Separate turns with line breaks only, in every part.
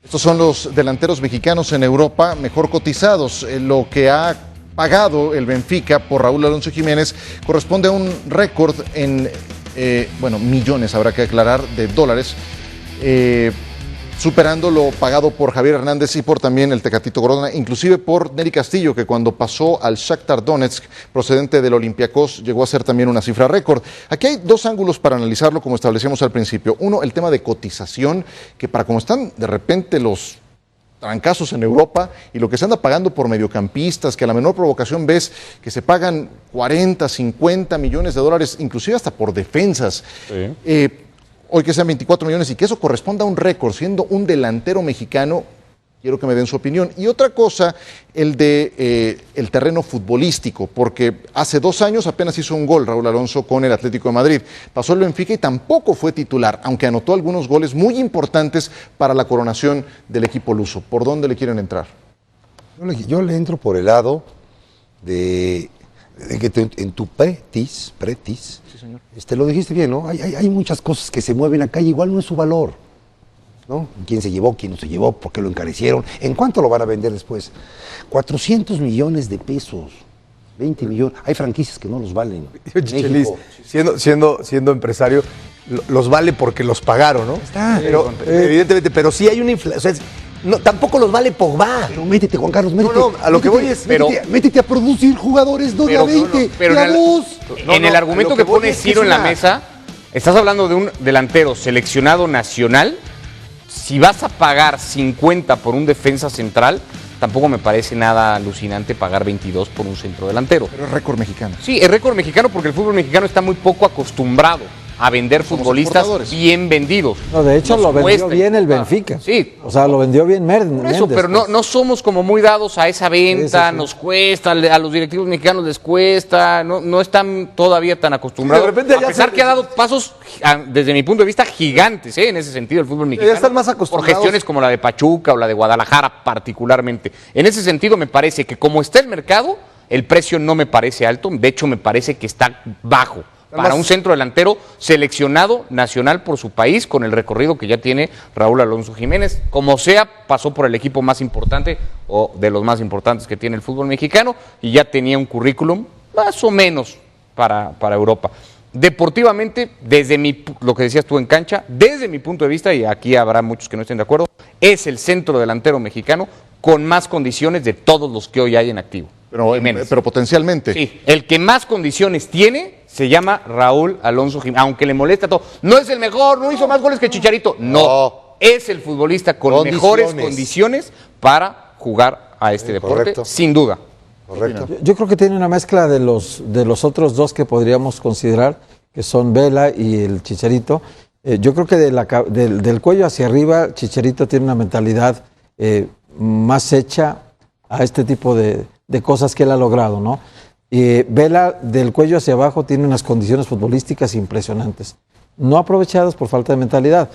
Estos son los delanteros mexicanos en Europa mejor cotizados. Lo que ha pagado el Benfica por Raúl Alonso Jiménez corresponde a un récord en, millones, habrá que aclarar, de dólares, superando lo pagado por Javier Hernández y por también el Tecatito Corona, inclusive por Nery Castillo, que cuando pasó al Shakhtar Donetsk, procedente del Olympiacos, llegó a ser también una cifra récord. Aquí hay dos ángulos para analizarlo, como establecíamos al principio. Uno, el tema de cotización, que para como están de repente los trancazos en Europa y lo que se anda pagando por mediocampistas, que a la menor provocación ves que se pagan 40, 50 millones de dólares, inclusive hasta por defensas. Sí. Hoy que sean 24 millones y que eso corresponda a un récord, siendo un delantero mexicano, quiero que me den su opinión. Y otra cosa, el terreno futbolístico, porque hace 2 años apenas hizo un gol Raúl Alonso con el Atlético de Madrid. Pasó el Benfica y tampoco fue titular, aunque anotó algunos goles muy importantes para la coronación del equipo luso. ¿Por dónde le quieren entrar?
Yo le entro por el lado de que en tu pretis, sí, señor. Lo dijiste bien, ¿no? Hay muchas cosas que se mueven acá y igual no es su valor, ¿no? ¿Quién se llevó, quién no se llevó, por qué lo encarecieron? ¿En cuánto lo van a vender después? 400 millones de pesos, 20 millones. Hay franquicias que no los valen.
Chelis, siendo empresario, los vale porque los pagaron, ¿no?
Está.
Pero, evidentemente, pero sí hay una inflación. No, tampoco los vale Pogba.
Pero métete, Juan Carlos, métete.
No, a lo que voy es...
Métete a producir jugadores, no de a 20,
pero en el argumento que pone Ciro en la mesa, estás hablando de un delantero seleccionado nacional. Si vas a pagar 50 por un defensa central, tampoco me parece nada alucinante pagar 22 por un centro delantero.
Pero es récord mexicano.
Sí, es récord mexicano porque el fútbol mexicano está muy poco acostumbrado a vender futbolistas bien vendidos.
No, de hecho lo vendió bien el Benfica.
Sí.
O sea, lo vendió bien Méndez.
Eso, pero no somos como muy dados a esa venta, sí. Nos cuesta, a los directivos mexicanos les cuesta, no están todavía tan acostumbrados.
De repente
a pesar que ha dado pasos, desde mi punto de vista, gigantes, en ese sentido, el fútbol mexicano.
Ya están más acostumbrados.
Por gestiones como la de Pachuca o la de Guadalajara particularmente. En ese sentido me parece que como está el mercado, el precio no me parece alto, de hecho me parece que está bajo. Para un centro delantero seleccionado nacional por su país, con el recorrido que ya tiene Raúl Alonso Jiménez. Como sea, pasó por el equipo más importante o de los más importantes que tiene el fútbol mexicano y ya tenía un currículum más o menos para Europa. Deportivamente, lo que decías tú en cancha, desde mi punto de vista, y aquí habrá muchos que no estén de acuerdo, es el centro delantero mexicano con más condiciones de todos los que hoy hay en activo.
Pero potencialmente.
Sí, el que más condiciones tiene se llama Raúl Alonso Jiménez, aunque le molesta todo. No es el mejor, no hizo más goles que Chicharito. No, es el futbolista con mejores condiciones para jugar a este deporte, correcto. Sin duda.
Correcto. Yo creo que tiene una mezcla de los otros dos que podríamos considerar, que son Vela y el Chicharito. Yo creo que del cuello hacia arriba, Chicharito tiene una mentalidad más hecha a este tipo de cosas que él ha logrado, ¿no? Vela del cuello hacia abajo tiene unas condiciones futbolísticas impresionantes, no aprovechadas por falta de mentalidad.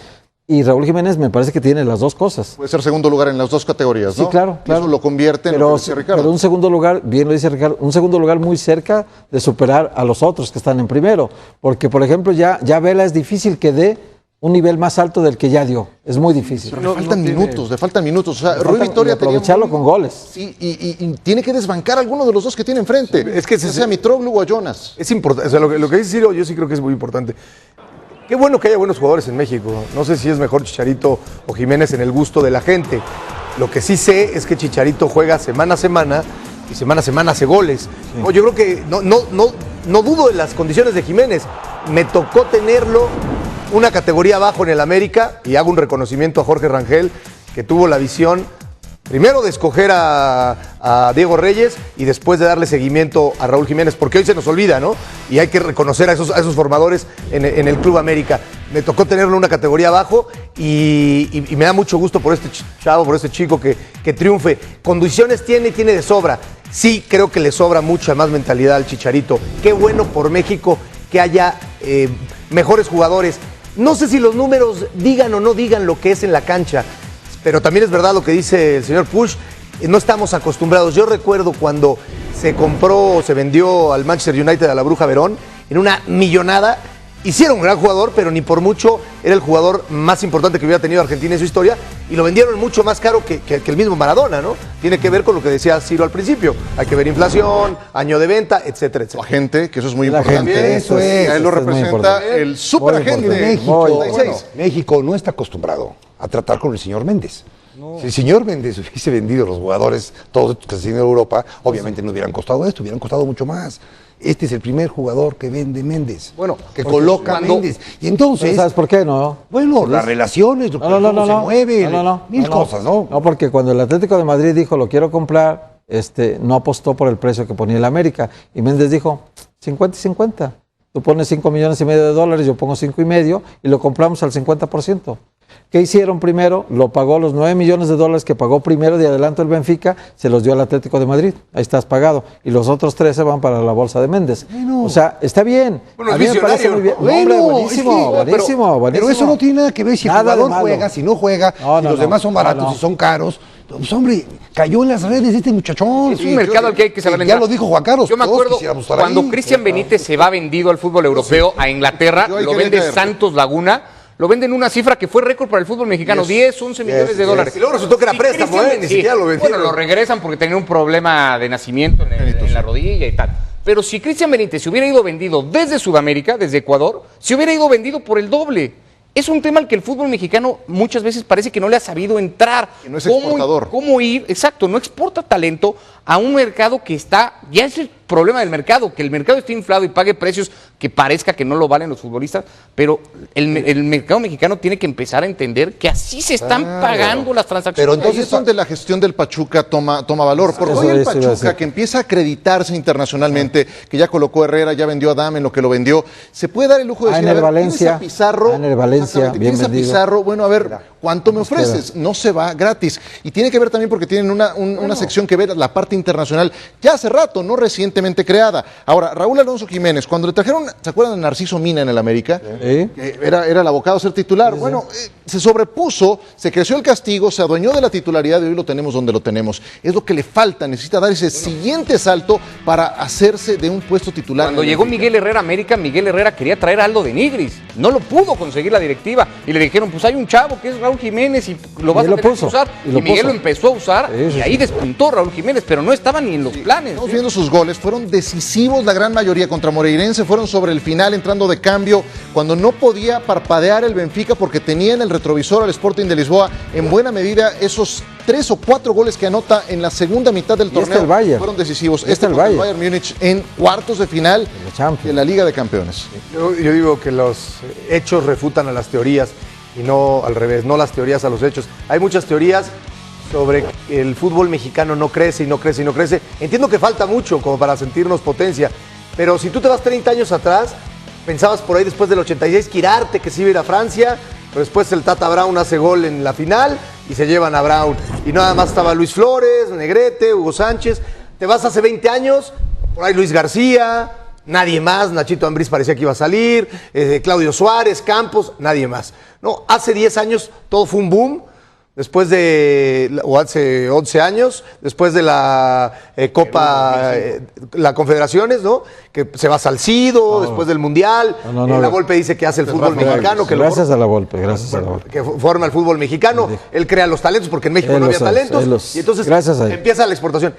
Y Raúl Jiménez me parece que tiene las dos cosas.
Puede ser segundo lugar en las dos categorías, ¿no?
Sí, claro.
Eso lo convierte en lo que dice Ricardo.
Pero un segundo lugar, bien lo dice Ricardo, un segundo lugar muy cerca de superar a los otros que están en primero. Porque, por ejemplo, ya Vela es difícil que dé un nivel más alto del que ya dio. Es muy difícil.
Pero le faltan minutos. O sea, Rui Vitória
aprovecharlo con goles.
Sí, y tiene que desbancar a alguno de los dos que tiene enfrente. Sí,
es que sea Mitroglou o a Jonas. Es importante. O sea, lo que dice Ciro, yo sí creo que es muy importante. Qué bueno que haya buenos jugadores en México. No sé si es mejor Chicharito o Jiménez en el gusto de la gente. Lo que sí sé es que Chicharito juega semana a semana y semana a semana hace goles. Sí. No, yo creo que no dudo de las condiciones de Jiménez. Me tocó tenerlo una categoría abajo en el América y hago un reconocimiento a Jorge Rangel, que tuvo la visión primero de escoger a Diego Reyes y después de darle seguimiento a Raúl Jiménez, porque hoy se nos olvida, ¿no? Y hay que reconocer a esos formadores en el Club América. Me tocó tenerlo una categoría abajo y me da mucho gusto por este chavo, por este chico que triunfe. Condiciones tiene de sobra. Sí, creo que le sobra mucha más mentalidad al Chicharito. Qué bueno por México que haya mejores jugadores. No sé si los números digan o no digan lo que es en la cancha, pero también es verdad lo que dice el señor Push, no estamos acostumbrados. Yo recuerdo cuando se vendió al Manchester United a la Bruja Verón en una millonada, y sí era un gran jugador, pero ni por mucho era el jugador más importante que hubiera tenido Argentina en su historia, y lo vendieron mucho más caro que el mismo Maradona, ¿no? Tiene que ver con lo que decía Ciro al principio. Hay que ver inflación, año de venta, etcétera, etcétera.
Agente, que eso es muy
La
importante.
gente,
eso es.
A él lo
Eso es muy
representa
importante.
el superagente.
México no está acostumbrado a tratar con el señor Méndez. Si el señor Méndez hubiese vendido los jugadores, todos estos que se han ido a Europa, obviamente no hubieran costado esto, hubieran costado mucho más. Este es el primer jugador que vende Méndez.
Bueno,
que coloca
cuando-
Méndez. Y entonces,
¿Pero ¿sabes por qué no?
bueno, las relaciones, lo que cómo se mueve, mil cosas, ¿no?
No, porque cuando el Atlético de Madrid dijo lo quiero comprar, no apostó por el precio que ponía el América. Y Méndez dijo 50 y 50. Tú pones $5.5 millones, yo pongo 5.5 y lo compramos al 50%. ¿Qué hicieron primero? Lo pagó los $9 millones que pagó primero de adelanto el Benfica, se los dio al Atlético de Madrid. Ahí estás pagado. Y los otros 13 van para la bolsa de Méndez.
Bueno.
O sea, está bien.
Bueno,
a mí
es
me parece
visionario,
muy bien.
¿no?
No, hombre,
Bueno,
buenísimo,
es que-
buenísimo, buenísimo.
Pero eso no tiene nada que ver si el
Nada de
jugador
malo.
juega, si no juega,
No,
si
no,
los
no.
demás son baratos,
No, no.
si son caros. Pues hombre, cayó en las redes este muchachón.
Es un mercado al que hay que saber
Ya
entrar.
lo dijo Juan Carlos.
Yo me
todos
acuerdo
quisiéramos estar
cuando
ahí.
Cristian Benítez se va vendido al fútbol europeo, a Inglaterra,
Yo ahí
lo
quería
vende
caer.
Santos Laguna, lo venden una cifra que fue récord para el fútbol mexicano, 10, 11 millones de dólares.
Y luego resultó que era préstamo,
Cristian-
ni siquiera lo vendieron.
Bueno, lo regresan porque tenía un problema de nacimiento en la rodilla y tal. Pero si Cristian Benítez se hubiera ido vendido desde Sudamérica, desde Ecuador, se hubiera ido vendido por el doble. Es un tema al que el fútbol mexicano muchas veces parece que no le ha sabido entrar.
Que no es exportador.
¿Cómo ir? Exacto, no exporta talento a un mercado que está, ya es el problema del mercado, que el mercado esté inflado y pague precios que parezca que no lo valen los futbolistas, pero el mercado mexicano tiene que empezar a entender que así se están pagando las transacciones.
Pero
Ahí
entonces
es donde la gestión del Pachuca toma valor, porque
Eso
hoy el
iba a decir.
Pachuca, que empieza a acreditarse internacionalmente, que ya colocó a Herrera, ya vendió a Dame en lo que lo vendió, se puede dar el lujo de decir,
Ener
a ver,
Valencia,
tienes a Pizarro,
Ener Valencia,
exactamente,
bien
tienes a
vendido.
Pizarro, bueno, a ver, ¿cuánto me ofreces? No se va gratis. Y tiene que ver también porque tienen una sección que ver la parte internacional, ya hace rato, no recientemente creada. Ahora, Raúl Alonso Jiménez, cuando le trajeron, ¿se acuerdan de Narciso Mina en el América?
Sí.
Que era el abocado a ser titular. Bueno, se sobrepuso, se creció el castigo, se adueñó de la titularidad y hoy lo tenemos donde lo tenemos. Es lo que le falta, necesita dar ese siguiente salto para hacerse de un puesto titular.
Cuando
en el
llegó
Benfica.
Miguel Herrera a América, Miguel Herrera quería traer a Aldo de Nigris. No lo pudo conseguir la directiva. Y le dijeron, pues hay un chavo que es Raúl Jiménez y lo vas
Y
a
lo
tener
puso,
que usar.
y
Y,
lo
Miguel
puso.
lo empezó a usar
Sí, sí,
y ahí
sí.
despuntó Raúl Jiménez, pero no estaba ni en los planes.
Estamos viendo sus goles, fueron decisivos la gran mayoría contra Moreirense, fueron sobre el final entrando de cambio, cuando no podía parpadear el Benfica porque tenía en el retrovisor al Sporting de Lisboa en buena medida esos 3 o 4 goles que anota en la segunda mitad del
Y este
torneo
el Bayern.
fueron decisivos.
Y este el
contra el
Bayern.
Bayern Múnich en cuartos de final
la Champions.
de la Liga de Campeones.
Yo digo que los hechos refutan a las teorías y no al revés, no las teorías a los hechos. Hay muchas teorías sobre que el fútbol mexicano no crece y no crece y no crece. Entiendo que falta mucho como para sentirnos potencia, pero si tú te vas 30 años atrás, pensabas por ahí después del 86 Quirarte que se iba a ir a Francia, pero después el Tata Brown hace gol en la final y se llevan a Brown. Y nada más estaba Luis Flores, Negrete, Hugo Sánchez. Te vas hace 20 años, por ahí Luis García, nadie más, Nachito Ambriz parecía que iba a salir, Claudio Suárez, Campos, nadie más. No, hace 10 años todo fue un boom, después de, o hace 11 años, después de la Copa, la Confederaciones, ¿no? Que se va Salcido, después del Mundial,
No,
la Volpe dice que hace el fútbol
Rafa
mexicano, que lo
Gracias a la Volpe, gracias a la Volpe.
que forma el fútbol mexicano, él crea los talentos porque en México
Él
no había
los hace,
talentos
él los-
y entonces
gracias a él.
empieza la exportación.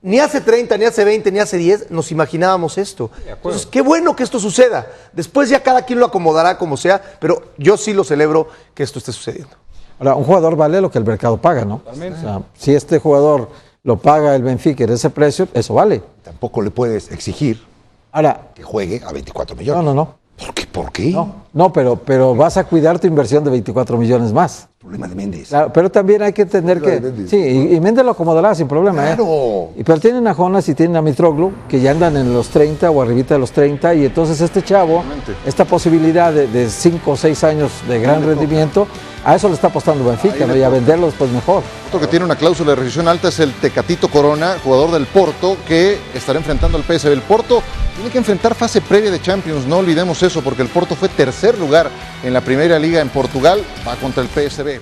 Ni hace 30, ni hace 20, ni hace 10 nos imaginábamos esto. Entonces, qué bueno que esto suceda. Después ya cada quien lo acomodará como sea, pero yo sí lo celebro que esto esté sucediendo.
Ahora, un jugador vale lo que el mercado paga, ¿no? O sea, si este jugador lo paga el Benfica en ese precio, eso vale.
Tampoco le puedes exigir
Ahora,
que juegue a 24
no,
millones.
no.
¿Por qué? ¿Por qué?
No, pero vas a cuidar tu inversión de 24 millones más.
Problema de Méndez.
Claro, pero también hay que entender que...
Méndez.
Sí, y Méndez lo acomodará sin problema.
Claro.
Pero tienen a Jonas y tienen a Mitroglou, que ya andan en los 30 o arribita de los 30, y entonces este chavo, esta posibilidad de 5 o 6 años de gran rendimiento, a eso le está apostando Benfica, ¿no? Y a venderlo después mejor.
Otro que tiene una cláusula de rescisión alta es el Tecatito Corona, jugador del Porto, que estará enfrentando al PSV. El Porto tiene que enfrentar fase previa de Champions, no olvidemos eso, porque el Porto fue tercer lugar en la primera liga en Portugal, va contra el PSV.